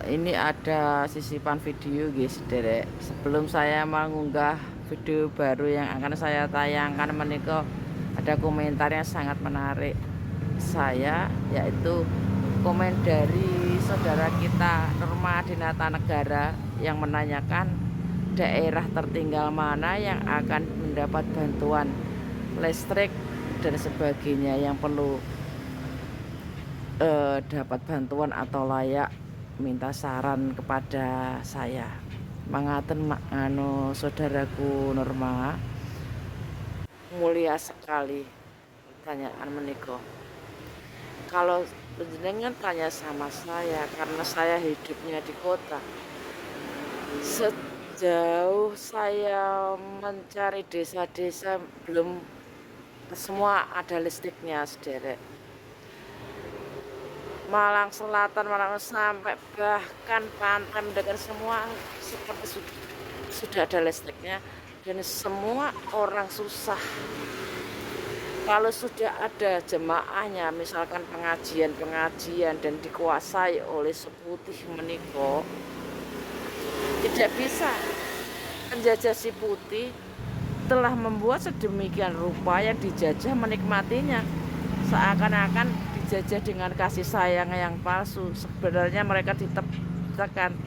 Ini ada sisipan video guys derek. Sebelum saya mengunggah video baru yang akan saya tayangkan menika ada komentar yang sangat menarik saya, yaitu komen dari saudara kita Norma Dinata Negara yang menanyakan daerah tertinggal mana yang akan mendapat bantuan listrik dan sebagainya, yang perlu dapat bantuan atau layak minta saran kepada saya. Mangaten saudaraku Norma, mulia sekali pertanyaan meniko. Kalau jenengan tanya sama saya, karena saya hidupnya di kota, sejauh saya mencari desa-desa belum semua ada listriknya sederek. Malang Selatan, Malang sampai bahkan pantai mendekat semua seperti sudah ada listriknya, dan semua orang susah. Kalau sudah ada jemaahnya, misalkan pengajian dan dikuasai oleh seputih meniko, tidak bisa. Penjajah si putih telah membuat sedemikian rupa yang dijajah menikmatinya, seakan-akan dijajah dengan kasih sayang yang palsu. Sebenarnya mereka ditekan.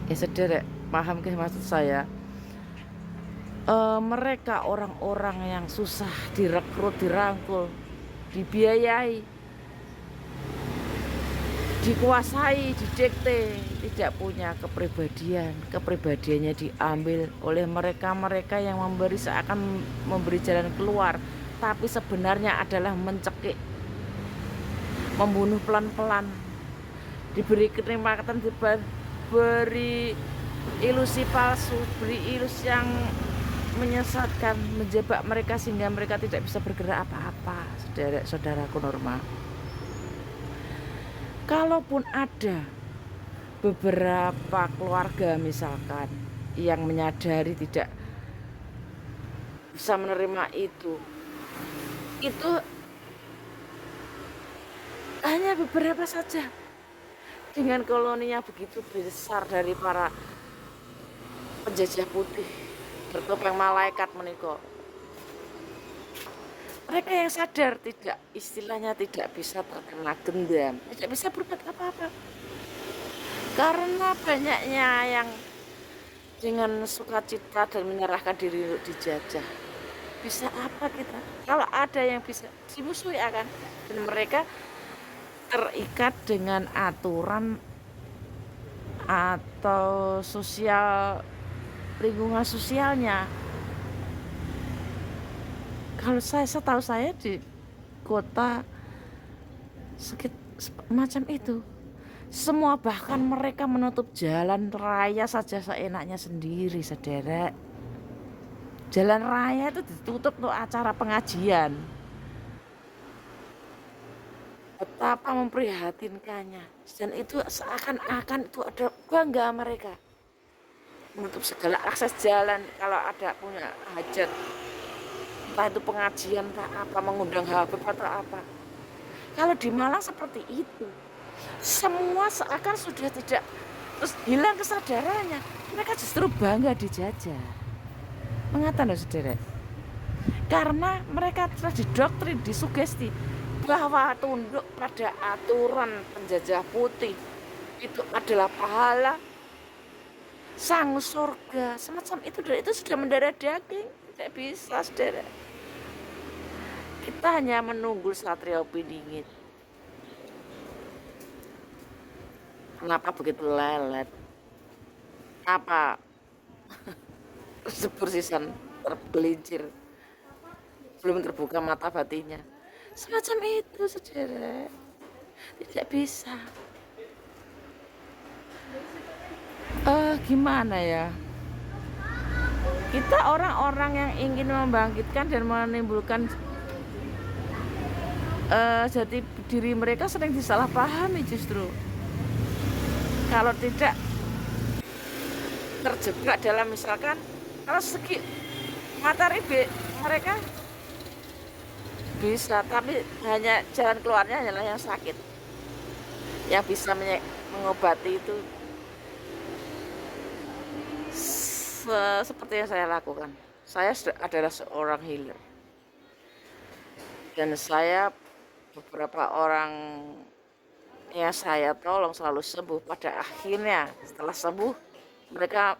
Sederek, paham ke maksud saya? Mereka orang-orang yang susah direkrut, dirangkul, dibiayai, dikuasai, didikte, tidak punya kepribadiannya diambil oleh mereka yang memberi, seakan memberi jalan keluar, tapi sebenarnya adalah mencekik, membunuh pelan-pelan, diberi kenikmatan, diberi ilusi palsu, beri ilusi yang menyesatkan, menjebak mereka sehingga mereka tidak bisa bergerak apa-apa. Saudaraku Norma, kalaupun ada beberapa keluarga misalkan yang menyadari tidak bisa menerima itu hanya beberapa saja. Dengan koloninya begitu besar dari para penjajah putih bertopeng malaikat meniko, mereka yang sadar tidak, istilahnya tidak bisa terkena dendam, tidak bisa berbuat apa-apa, karena banyaknya yang dengan sukacita dan menyerahkan diri untuk dijajah. Bisa apa kita kalau ada yang bisa dimusuhi akan, dan mereka terikat dengan aturan atau lingkungan sosialnya. Kalau setahu saya di kota macam itu semua, bahkan mereka menutup jalan raya saja seenaknya sendiri sederek. Jalan raya itu ditutup untuk acara pengajian. Betapa memprihatinkannya, dan itu seakan-akan itu ada bangga mereka menutup segala akses jalan kalau ada punya hajat, entah itu pengajian, entah apa, mengundang Habib atau apa. Kalau di Malang seperti itu, semua seakan sudah tidak, terus hilang kesadarannya, mereka justru bangga dijajah. Mengatakan saudara, karena mereka telah didoktrin, disugesti bahwa tunduk pada aturan penjajah putih itu adalah pahala sang surga, semacam itu, dan itu sudah mendarah daging. Tidak bisa saudara, kita hanya menunggu Satrio Piningit. Kenapa begitu lelet? Apa sepersisan tergelincir, belum terbuka mata batinnya, semacam itu saudara, tidak bisa. Gimana ya, kita orang-orang yang ingin membangkitkan dan menimbulkan jati diri mereka sering disalahpahami justru. Kalau tidak terjebak dalam, misalkan kalau segi materi mereka bisa, tapi hanya jalan keluarnya adalah yang sakit, yang bisa mengobati itu seperti yang saya lakukan. Saya adalah seorang healer, dan saya beberapa orang yang saya tolong selalu sembuh. Pada akhirnya setelah sembuh, mereka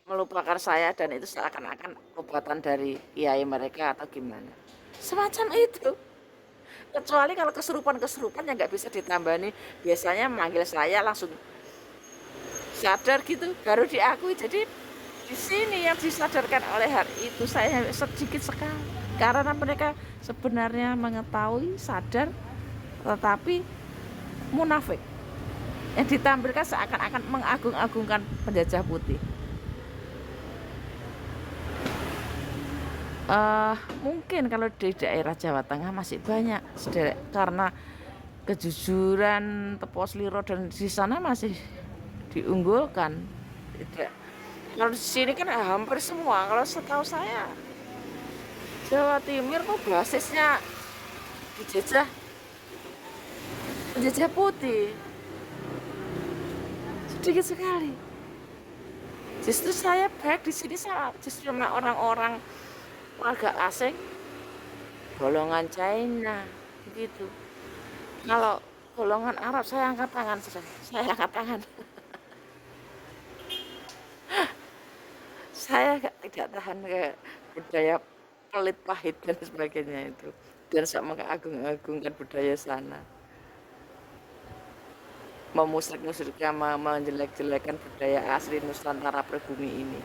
melupakan saya, dan itu seakan-akan obatan dari kiai mereka atau gimana. Semacam itu. Kecuali kalau kesurupan-kesurupan yang nggak bisa ditambani, biasanya manggil saya langsung sadar gitu, baru diakui. Jadi di sini yang disadarkan oleh hari itu saya sedikit sekali, karena mereka sebenarnya mengetahui, sadar, tetapi munafik. Yang ditampilkan seakan-akan mengagung-agungkan penjajah putih. Mungkin kalau di daerah Jawa Tengah masih banyak, karena kejujuran Teposliro dan di sana masih diunggulkan. Tidak. Kalau di sini kan hampir semua, kalau setahu saya Jawa Timur kok basisnya dijajah penjajah putih, sedikit sekali. Justru saya baik di sini, justru sama orang-orang warga asing, golongan China gitu. Kalau golongan Arab saya angkat tangan, saya angkat tangan. Saya tidak tahan ke budaya pelit, pahit dan sebagainya itu, dan sama mengagung-agungkan budaya sana, memusrik-musikkan, menjelek-jelekan budaya asli Nusantara pribumi ini.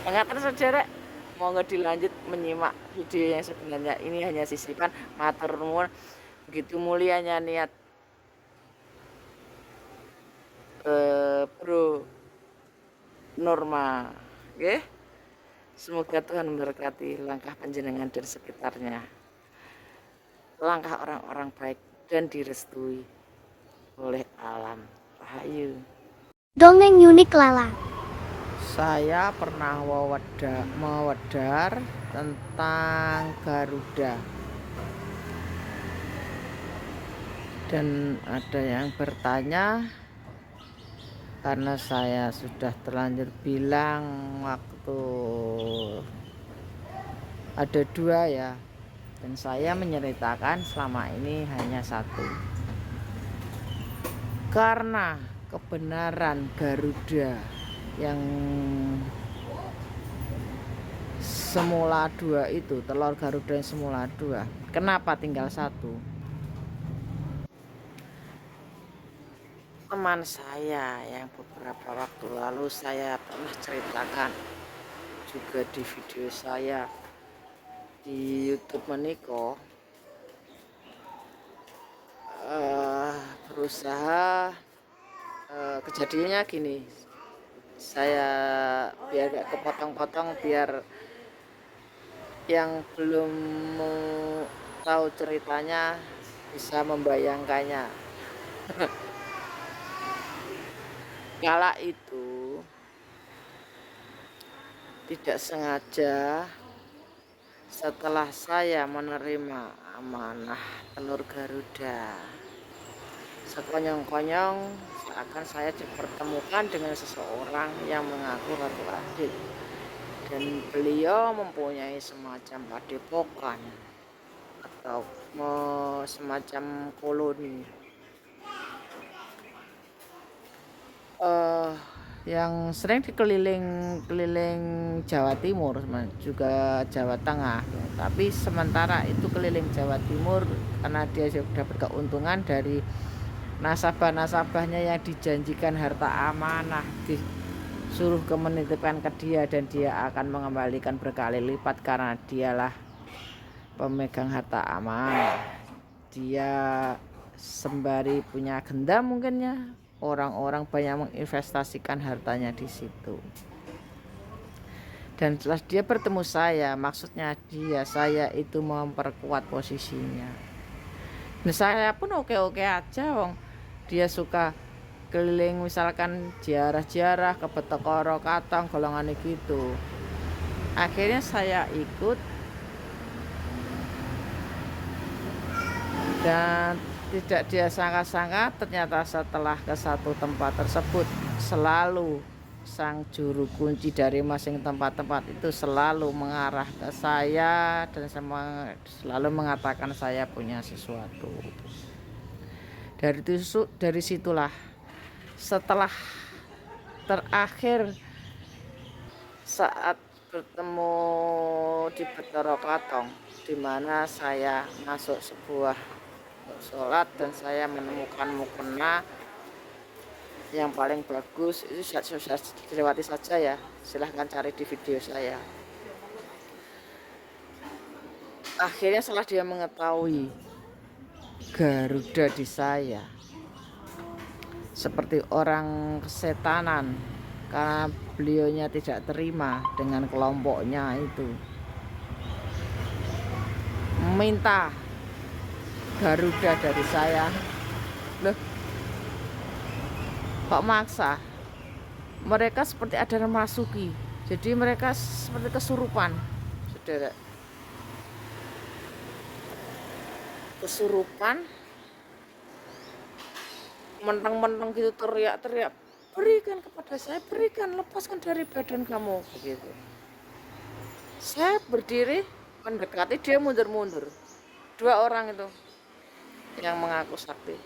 Ingatan saudara, mau nggak dilanjut menyimak video yang sebenarnya. Ini hanya sisipan, matur nuwun. Begitu mulianya niat Bro Norma, okay? Semoga Tuhan memberkati langkah panjenengan dan sekitarnya, langkah orang-orang baik, dan direstui oleh alam. Rahayu. Dongeng unik Lala. Saya pernah mewedar tentang Garuda, dan ada yang bertanya, karena saya sudah terlanjur bilang waktu ada dua ya, dan saya menceritakan selama ini hanya satu. Karena kebenaran Garuda yang semula dua itu, telur Garuda yang semula dua, kenapa tinggal satu? Teman saya yang beberapa waktu lalu saya pernah ceritakan juga di video saya di YouTube meniko, berusaha, kejadiannya gini, saya biar gak kepotong-potong, biar yang belum tahu ceritanya bisa membayangkannya. Kala itu tidak sengaja, setelah saya menerima amanah telur Garuda, sekonyong-konyong seakan saya dipertemukan dengan seseorang yang mengaku Ratu Adit, dan beliau mempunyai semacam padepokan atau semacam koloni yang sering keliling Jawa Timur, juga Jawa Tengah, tapi sementara itu keliling Jawa Timur karena dia sudah berkeuntungan dari nasabah-nasabahnya yang dijanjikan harta amanah, disuruh menitipkan ke dia, dan dia akan mengembalikan berkali lipat karena dialah pemegang harta amanah. Dia sembari punya gendam mungkinnya, orang-orang banyak menginvestasikan hartanya di situ. Dan setelah dia bertemu saya, maksudnya saya itu memperkuat posisinya. Dan saya pun oke-oke aja, wong dia suka keliling misalkan ziarah-ziarah ke Betokoro Katong golongan gitu. Akhirnya saya ikut, dan tidak dia sangka-sangka, ternyata setelah ke satu tempat tersebut, selalu sang juru kunci dari masing tempat-tempat itu selalu mengarah ke saya dan selalu mengatakan saya punya sesuatu. Dari situlah setelah terakhir saat bertemu di Betoro Katong, di mana saya masuk sebuah sholat dan saya menemukan mukena yang paling bagus. Itu sudah dilewati saja ya, silahkan cari di video saya. Akhirnya setelah dia mengetahui Garuda di saya seperti orang kesetanan, karena beliaunya tidak terima dengan kelompoknya itu, meminta Garuda dari saya. Loh, kok maksa? Mereka seperti ada memasuki, jadi mereka seperti kesurupan, saudara. Kesurupan, menteng-menteng gitu, teriak-teriak, berikan kepada saya, berikan, lepaskan dari badan kamu, begitu. Saya berdiri mendekati, dia mundur-mundur. 2 orang itu yang mengaku sakti,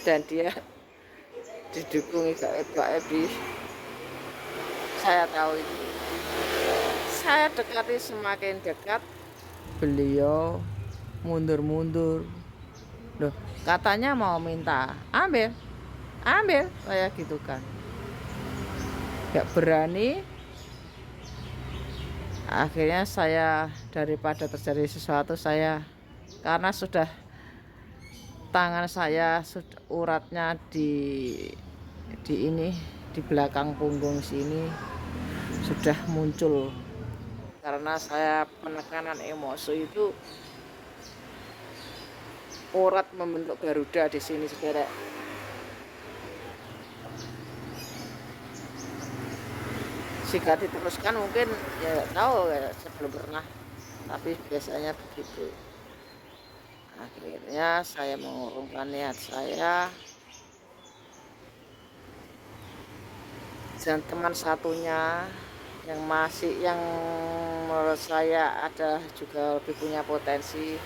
dan dia didukungi gaib-gaib di, saya tahu itu. Saya dekati, semakin dekat beliau mundur-mundur. Loh, katanya mau minta ambil, saya gitu kan, gak berani. Akhirnya saya, daripada terjadi sesuatu, saya, karena sudah tangan saya sudah uratnya di ini, di belakang punggung sini sudah muncul, karena saya penekanan emosi itu, urat membentuk Garuda di sini, saudara. Jika diteruskan mungkin ya nggak tahu ya, saya belum pernah, tapi biasanya begitu. Akhirnya saya mengurungkan niat saya, dan teman satunya yang menurut saya ada juga lebih punya potensi,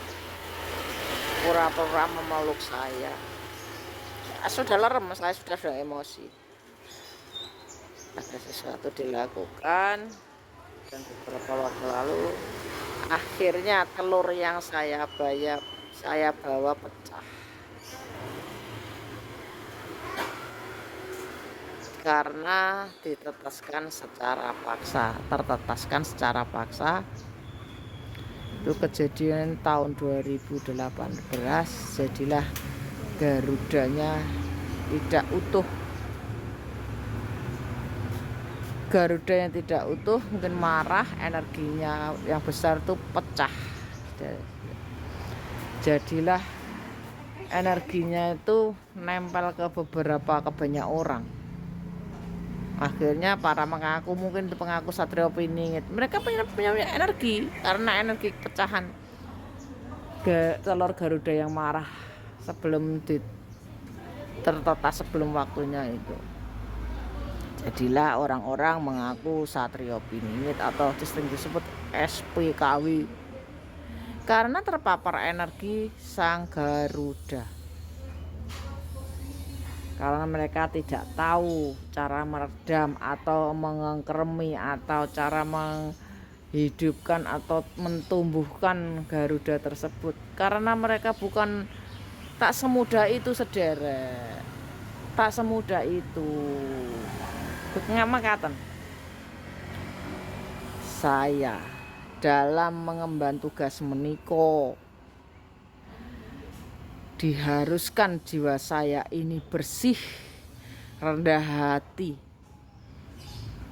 pura-pura memeluk saya. Sudah lerem, saya sudah emosi. Ada sesuatu dilakukan, dan beberapa waktu lalu akhirnya telur yang saya bawa pecah, karena tertetaskan secara paksa. Itu kejadian tahun 2018, jadilah Garudanya tidak utuh. Garuda yang tidak utuh mungkin marah, energinya yang besar itu pecah, jadilah energinya itu nempel ke banyak orang. Akhirnya para mengaku, mungkin pengaku Satrio Piningit, mereka punya energi, karena energi pecahan telur Garuda yang marah sebelum tertetas sebelum waktunya itu. Jadilah orang-orang mengaku Satrio Piningit atau disebut SPKW, karena terpapar energi sang Garuda. Karena mereka tidak tahu cara meredam atau mengkremi atau cara menghidupkan atau mentumbuhkan Garuda tersebut, karena mereka bukan, tak semudah itu, sederet, tak semudah itu. Ngamakatan saya dalam mengemban tugas meniko, diharuskan jiwa saya ini bersih, rendah hati,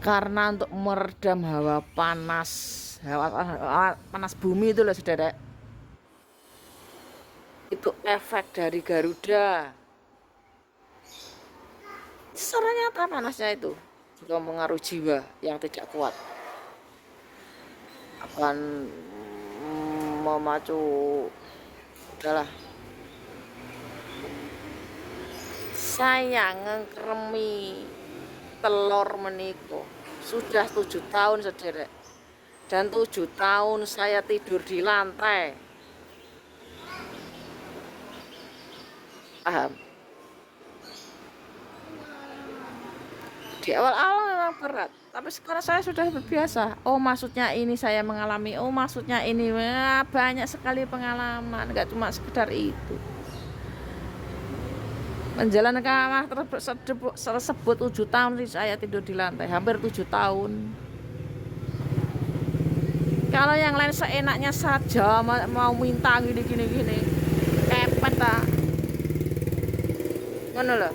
karena untuk meredam hawa panas bumi itu loh, saudara. Itu efek dari Garuda. Secara nyata panasnya itu juga mengaruhi jiwa yang tidak kuat, akan memacu, udahlah, Saya ngengkremi telur meniko sudah 7 tahun sederek, dan 7 tahun saya tidur di lantai. Paham? Di awal-awal memang berat, tapi sekarang saya sudah berbiasa. Oh, maksudnya ini saya mengalami, oh maksudnya ini. Banyak sekali pengalaman, nggak cuma sekedar itu. Menjalankan kamar tersebut 7 tahun saya tidur di lantai, hampir 7 tahun. Kalau yang lain seenaknya saja mau minta gini, kepet tak, ngono loh.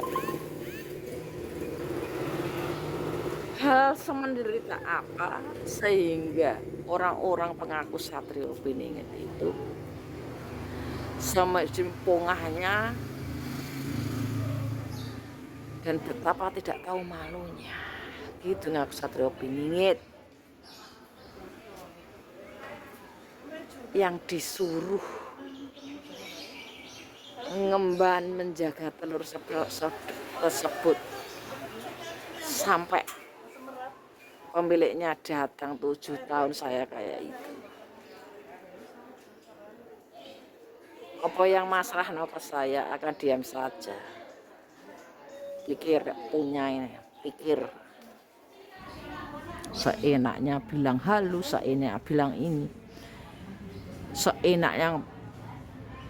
Hal semenderita apa sehingga orang-orang pengaku Satrio Piningit itu sama jempongahnya dan betapa tidak tahu malunya gitu ngaku Satrio Piningit, yang disuruh ngemban menjaga telur tersebut sampai pemiliknya datang 7 tahun saya kayak itu. Apa yang masalah nopo saya akan diam saja. Pikir punya ini, pikir seenaknya bilang halus, seenaknya bilang ini, seenaknya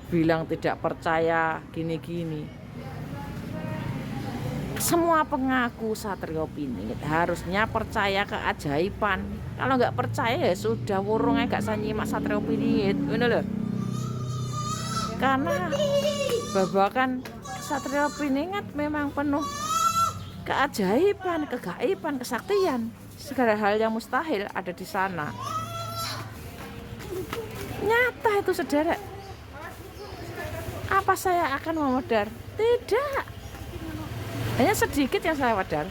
bilang tidak percaya gini-gini. Semua pengaku Satrio Piningit harusnya percaya keajaiban. Kalau nggak percaya ya sudah, wurungnya gak sanyimak Satrio Piningit, bener loh. Karena babakan Satrio Piningit memang penuh keajaiban, kegaiban, kesaktian. Segala hal yang mustahil ada di sana. Nyata itu saudara. Apa saya akan memudar? Tidak. Hanya sedikit yang saya wadar.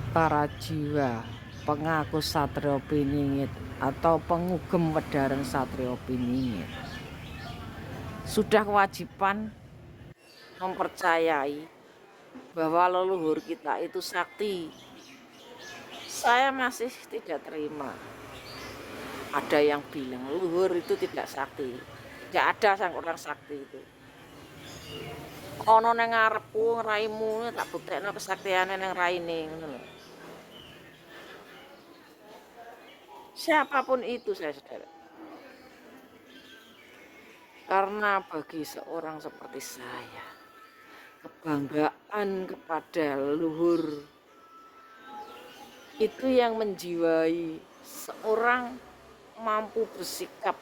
Para jiwa pengaku Satrio Piningit atau pengugem wedaran Satrio Piningit sudah kewajiban mempercayai bahwa leluhur kita itu sakti. Saya masih tidak terima ada yang bilang leluhur itu tidak sakti. Tidak ada sang orang sakti itu. Ono nang ngarepku ngraimu tak buktekno kesaktiane nang raine, ngono lho. Siapapun itu saya saudara. Karena bagi seorang seperti saya, kebanggaan kepada leluhur itu yang menjiwai seorang mampu bersikap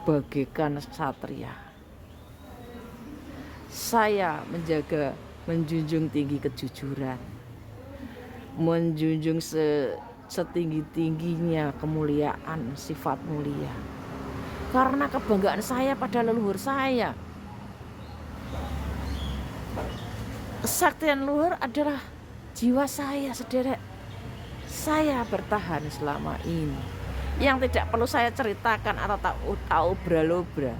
bagaikan satria. Saya menjunjung tinggi kejujuran, menjunjung setinggi-tingginya kemuliaan, sifat mulia. Karena kebanggaan saya pada leluhur saya. Kesaktian leluhur adalah jiwa saya, saudara. Saya bertahan selama ini. Yang tidak perlu saya ceritakan atau tahu obra-obra.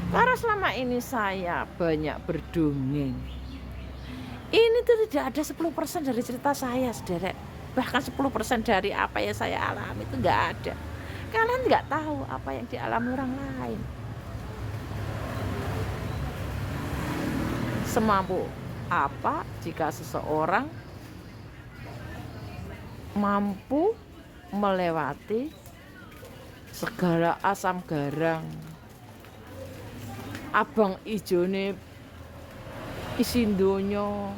Karena selama ini saya banyak berdongeng. Ini tuh tidak ada 10% dari cerita saya, saudara. Bahkan 10% dari apa yang saya alami itu nggak ada. Kalian nggak tahu apa yang dialami orang lain. Semampu apa jika seseorang mampu melewati segala asam garang, abang ijone isi donya,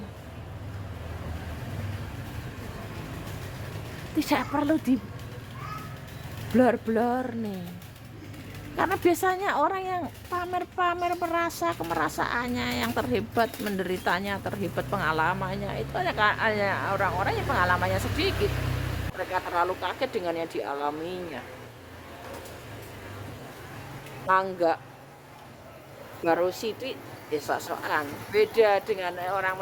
tidak perlu di blur-blur nih. Karena biasanya orang yang pamer-pamer merasa kemerasaannya yang terhebat, menderitanya terhebat, pengalamannya itu hanya orang-orang yang pengalamannya sedikit. Mereka terlalu kaget dengan yang dialaminya. Mangga baru sidik sok-sokan. Beda dengan orang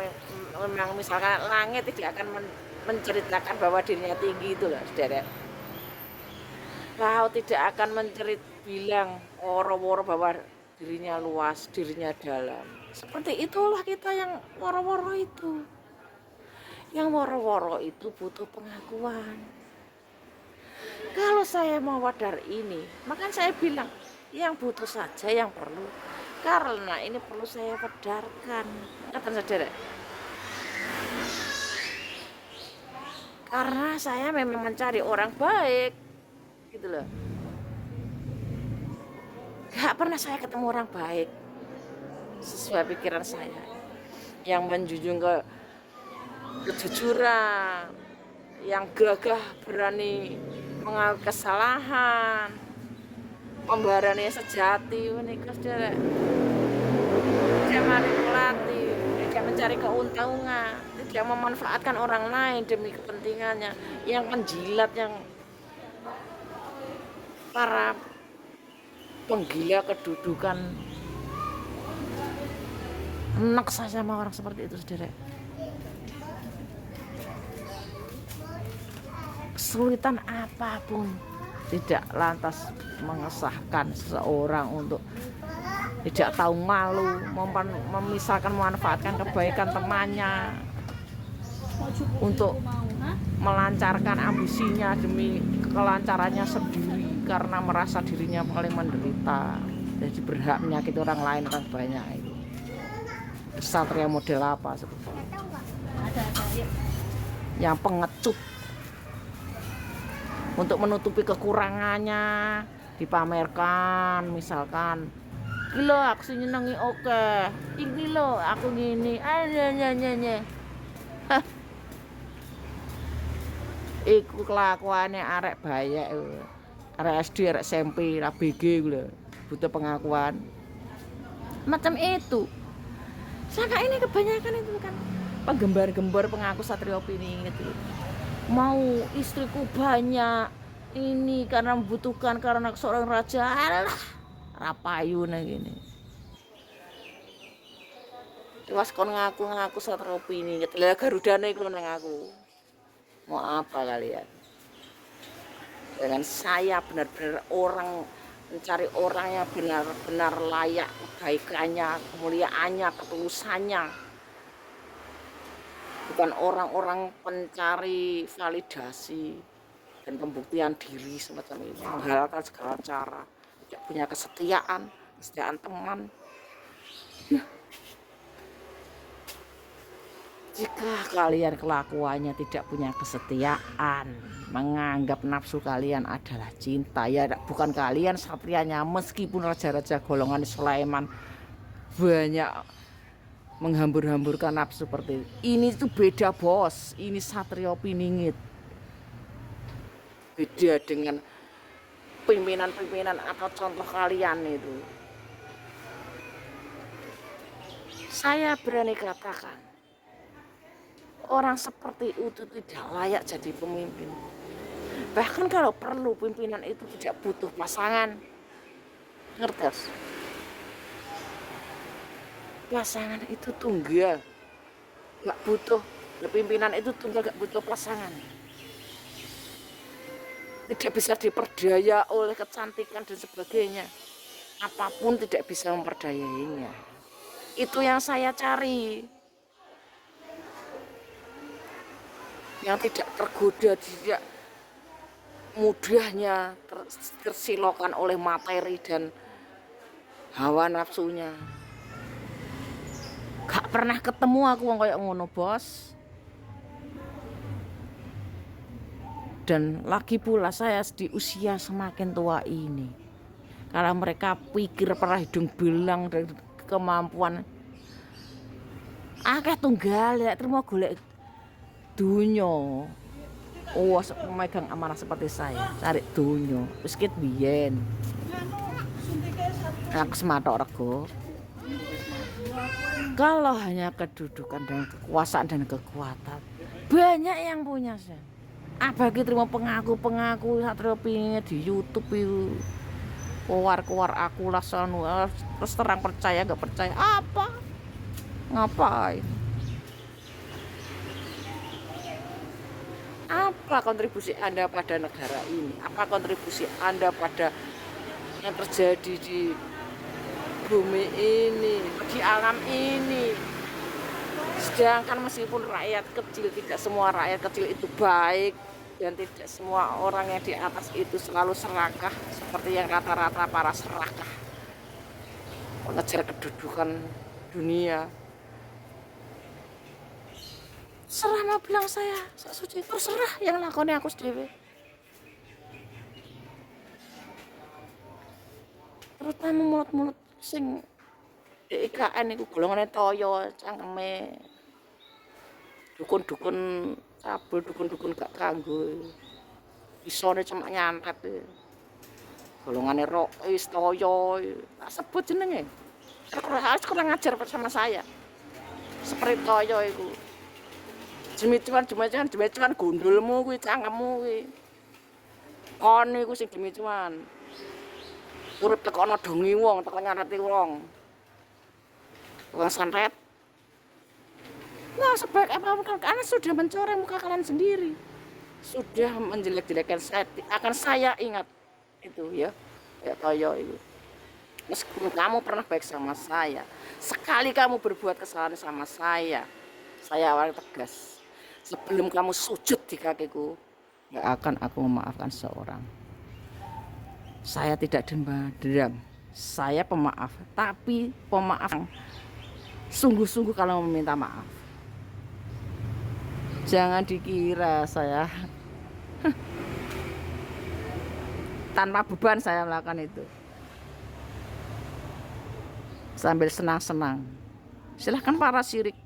memang misalkan langit tidak akan menceritakan bahwa dirinya tinggi itu loh, saudara. Laut tidak akan bilang woro-woro bahwa dirinya luas, dirinya dalam. Seperti itulah kita yang woro-woro itu. Yang woro-woro itu butuh pengakuan. Kalau saya mau wadar ini, maka saya bilang yang butuh saja yang perlu. Karena ini perlu saya wadarkan. Kata saudara. Karena saya memang mencari orang baik. Gitu loh. Gak pernah saya ketemu orang baik sesuai pikiran saya. Yang menjunjung kejujuran, yang gagah berani mengakui kesalahan, pembarani sejati, menikah saudara. Tidak manipulatif, tidak mencari keuntungan, tidak memanfaatkan orang lain demi kepentingannya, yang menjilat, yang para penggila kedudukan. Enak saya sama orang seperti itu saudara. Kesulitan apapun tidak lantas mengesahkan seseorang untuk tidak tahu malu, memisahkan, memanfaatkan kebaikan temannya untuk melancarkan ambisinya demi kelancarannya sendiri karena merasa dirinya paling menderita, jadi berhak menyakiti orang lain kan banyak itu. Satria model apa sebetulnya? Yang pengecut untuk menutupi kekurangannya dipamerkan, misalkan gila aku sih nyenengi oke, ini lo aku gini, nyanyi. Iku kelakuannya arek bayak, arek SD, arek SMP, ABG gula, butuh pengakuan macam itu. Saka ini kebanyakan itu kan penggembar-gembar pengaku satria opini gitu. Mau istriku banyak ini karena membutuhkan, karena seorang raja. Alah, rapayu nah gini. Terus kon ngaku satria opini gitu. Lah garudane iku ngaku. Mau apa kalian? Dengan saya benar-benar orang mencari orang yang benar-benar layak kebaikannya, kemuliaannya, ketulusannya. Bukan orang-orang pencari validasi dan pembuktian diri semacam ini, menghalalkan segala cara, tidak punya kesetiaan teman. Jika kalian kelakuannya tidak punya kesetiaan, menganggap nafsu kalian adalah cinta, ya bukan kalian satrianya, meskipun raja-raja golongan Sulaiman banyak menghambur-hamburkan nafsu seperti ini. Itu beda bos, ini satria piningit, beda dengan pimpinan-pimpinan atau contoh kalian itu. Saya berani katakan orang seperti itu tidak layak jadi pemimpin. Bahkan kalau perlu pimpinan itu tidak butuh pasangan. Ngerti? Pasangan itu tunggal, gak butuh. Pimpinan itu tunggal, gak butuh pasangan. Tidak bisa diperdaya oleh kecantikan dan sebagainya. Apapun tidak bisa memperdayainya. Itu yang saya cari. Yang tidak tergoda, tidak mudahnya tersilokan oleh materi dan hawa nafsunya. Gak pernah ketemu aku wong kayak ngono bos. Dan lagi pula saya di usia semakin tua ini, kalau mereka pikir pernah hidung belang dan kemampuan akeh tunggal ya terima golek dunyo. Oh, memegang amanah seperti saya, cari dunyo. Wis ket biyen. Aku sematok rego. Kalau hanya kedudukan dan kekuasaan dan kekuatan, banyak yang punya saya. Abagi terima pengaku satria piningit di YouTube itu. Keluar aku lah sanu, terus terang percaya gak percaya apa? Ngapain? Apa kontribusi Anda pada negara ini? Apa kontribusi Anda pada yang terjadi di bumi ini, di alam ini. Sedangkan meskipun rakyat kecil, tidak semua rakyat kecil itu baik, dan tidak semua orang yang di atas itu selalu serakah seperti yang rata-rata para serakah mengejar kedudukan dunia. Serah mau bilang saya suci, terserah yang lakoni aku sendiri. Terutama mulut-mulut sing IKN itu golongannya toyo, cangkeme dukun-dukun kabel, dukun-dukun gak kanggo, isone cuma nyantet. Golongannya rois, toyo, tak sebut jenenge. Harus kurang ngajar sama saya. Seperti toyo itu. Jemicuan gundulmu kuwi, cangkemmu kuwi. Kon iku sing jemicuan. Urip tekono dongi wong, teko nyareti wong. Wong santet. Nah, sebaik apapun kalian sudah mencoreng muka kalian sendiri. Sudah menjelek-jelekan saya, akan saya ingat itu ya. Ya toyo itu. Meskipun kamu pernah baik sama saya, sekali kamu berbuat kesalahan sama saya awal tegas. Sebelum kamu sujud di kakiku, gak akan aku memaafkan seorang. Saya tidak dendam, saya pemaaf, tapi pemaaf sungguh-sungguh kalau meminta maaf. Jangan dikira saya tanpa beban saya melakukan itu. Sambil senang-senang. Silahkan para syirik.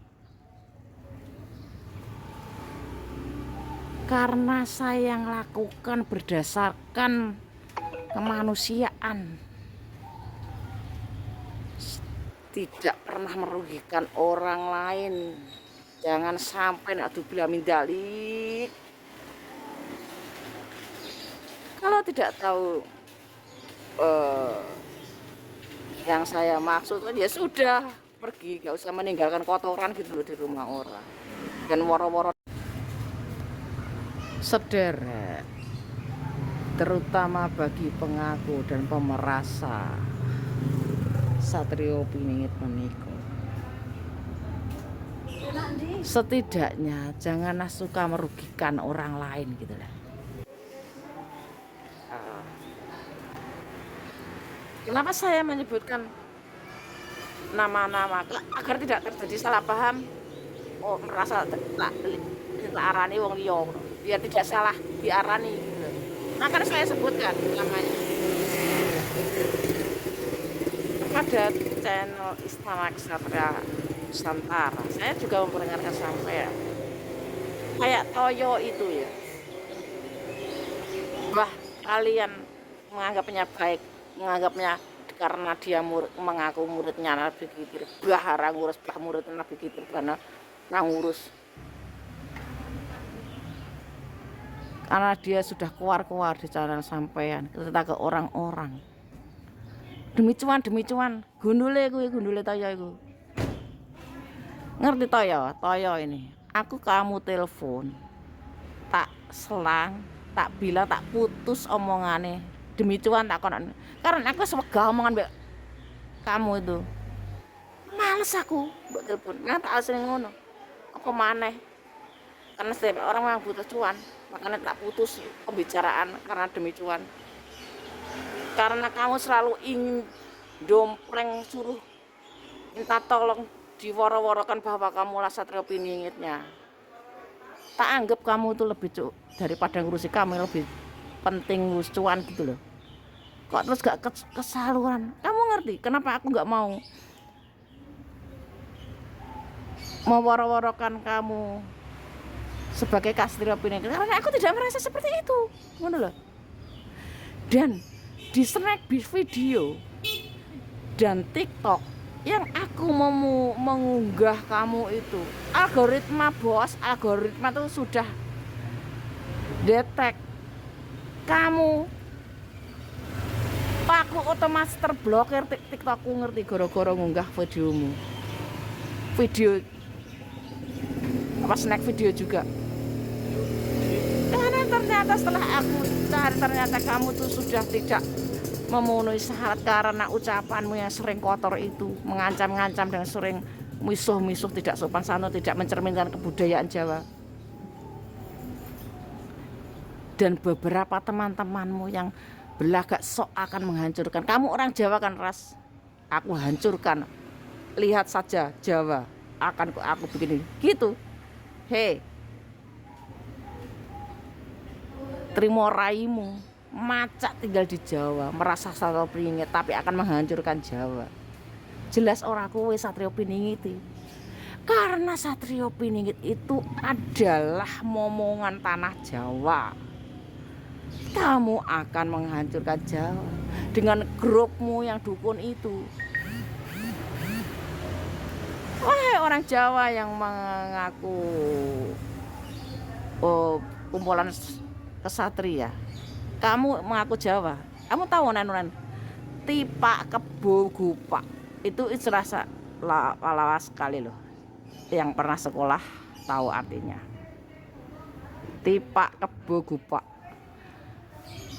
Karena saya yang lakukan berdasarkan kemanusiaan, tidak pernah merugikan orang lain. Jangan sampai na'udzubillah min dzalik. Kalau tidak tahu yang saya maksud, ya sudah pergi, gak usah meninggalkan kotoran gitu loh di rumah orang. Dan woro-woro sederet, terutama bagi pengaku dan pemerasa Satrio Piningit menika. Setidaknya janganlah suka merugikan orang lain gitu lah. Kenapa saya menyebutkan nama-nama agar tidak terjadi salah paham? Oh, merasa tak arani wong liya, biar tidak salah diarani gitu. Maka saya sebutkan namanya pada channel Istana Ksatria Nusantara. Saya juga memperdengarkan sampai kayak toyo itu ya. Wah, kalian menganggapnya baik, menganggapnya karena dia mengaku muridnya Nabi Khidir. Bah ngurus bah murid Nabi Khidir karena ngurus. Karena dia sudah keluar di channel sampean kita ke orang-orang. Demi cuan, gundule toyo iku. Ngerti toyo ini. Aku kamu telepon, tak selang, tak bilang, tak putus omongane. Demi cuan tak konon. Karena aku sewegah omongan mbak kamu itu. Males aku mbak telepon. Nah tak asli ngono. Apa maneh? Karena setiap orang memang butuh cuan, makanya tak putus pembicaraan karena demi cuan. Karena kamu selalu ingin dompleng suruh minta tolong diworo-worokan bahwa kamu lah Satrio Piningitnya. Tak anggap kamu itu lebih daripada ngurusi kami, lebih penting ngurus cuan gitu loh. Kok terus gak kesaluran? Kamu ngerti kenapa aku gak mau meworo-worokan kamu sebagai Satrio Piningit? Karena aku tidak merasa seperti itu, ngono loh. Dan di snack video dan TikTok yang aku mau mengunggah kamu itu, algoritma itu sudah detek kamu. Aku otomatis terblokir TikTokku, ngerti, gara-gara ngunggah videomu. Video apa snack video juga. Karena ternyata setelah aku cari, ternyata kamu tuh sudah tidak memenuhi syarat karena ucapanmu yang sering kotor itu, mengancam-ngancam dan sering misuh-misuh, tidak sopan santun, tidak mencerminkan kebudayaan Jawa. Dan beberapa teman-temanmu yang belagak sok akan menghancurkan. Kamu orang Jawa kan, Ras? Aku hancurkan. Lihat saja Jawa, akan aku begini. Gitu. Hei, terima raimu, macak tinggal di Jawa, merasa Satrio Piningit tapi akan menghancurkan Jawa. Jelas orang kowe Satrio Piningit. Karena Satrio Piningit itu adalah momongan tanah Jawa. Kamu akan menghancurkan Jawa dengan grupmu yang dukun itu. Wahai orang Jawa yang mengaku kumpulan kesatria, kamu mengaku Jawa, kamu tahu nenuran tipak kebo gupak itu istilah lawas sekali loh. Yang pernah sekolah tahu artinya. Tipak kebo gupak,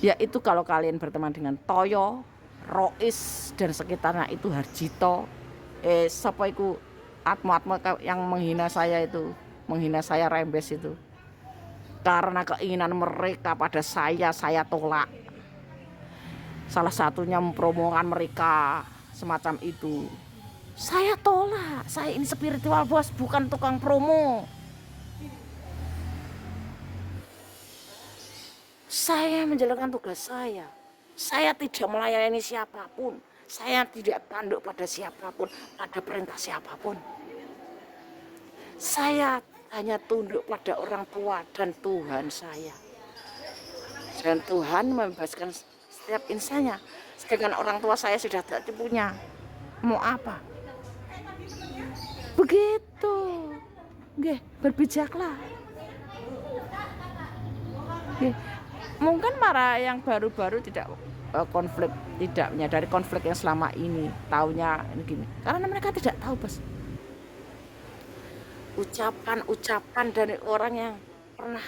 yaitu kalau kalian berteman dengan Toyo, Rois dan sekitarnya itu Harjito, siapa itu atmo-atmo yang menghina saya itu, menghina saya Rembes itu. Karena keinginan mereka pada saya tolak. Salah satunya mempromokan mereka semacam itu. Saya tolak. Saya ini spiritual bos, bukan tukang promo. Saya menjalankan tugas saya. Saya tidak melayani siapapun. Saya tidak tunduk pada siapapun, pada perintah siapapun. Saya hanya tunduk pada orang tua dan Tuhan saya. Dan Tuhan membebaskan setiap insannya. Sedangkan orang tua saya sudah tidak punya. Mau apa? Begitu. Nggih, berbijaklah. Nggih. Mungkin para yang baru-baru tidak konflik, tidak menyadari konflik yang selama ini, taunya ini gini. Karena mereka tidak tahu, Bos. Ucapan-ucapan dari orang yang pernah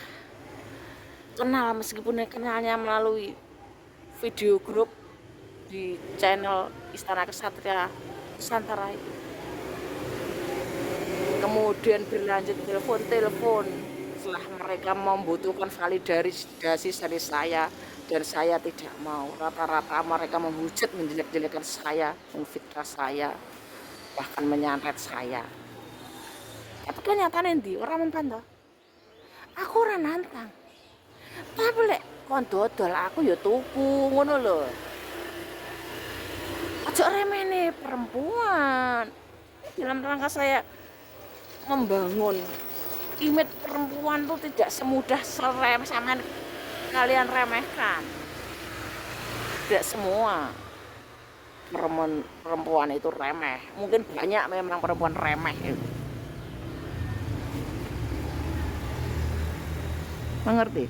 kenal, meskipun kenalnya melalui video grup di channel Istana Kesatria Nusantara itu. Kemudian berlanjut telepon setelah mereka membutuhkan validasi dari saya dan saya tidak mau. Rata-rata mereka menghujat, menjelek-jelekan saya, memfitnah saya, bahkan menyantet saya. Tapi kenyataannya di orang mentang, aku orang nantang. Tapi lek kon dodol aku ya tuku ngono lho. Aja remene perempuan. Dalam rangka saya membangun image perempuan tuh tidak semudah serem sama kalian remehkan. Tidak semua perempuan itu remeh. Mungkin banyak memang perempuan remeh itu. Mengerti?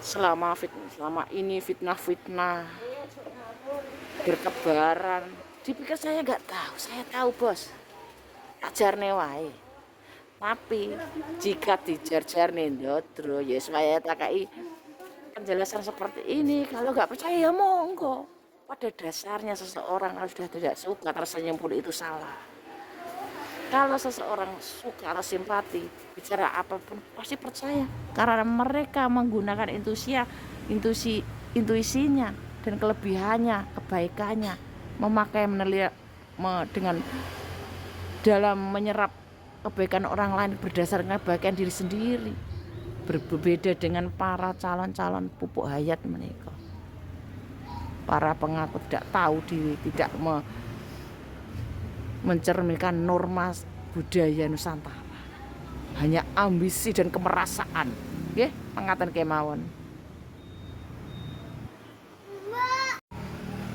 Selama ini fitnah berkebaran, dipikir saya nggak tahu. Saya tahu, Bos. Ajarne wae. Tapi jika dijar-jar ndodro ya saya takai penjelasan seperti ini. Kalau nggak percaya ya monggo. Pada dasarnya seseorang kalau sudah tidak suka tersenyum pun itu salah. Kalau seseorang suka atau simpati bicara apapun pasti percaya karena mereka menggunakan intuisinya dan kelebihannya, kebaikannya, memakai dengan dalam menyerap kebaikan orang lain berdasarkan kebaikan diri sendiri. Berbeda dengan para calon-calon pupuk hayat mereka. Para pengaku tidak tahu diri, tidak mencerminkan norma budaya Nusantara. Hanya ambisi dan kemerasaan. Nggih, mangkaten kemawon.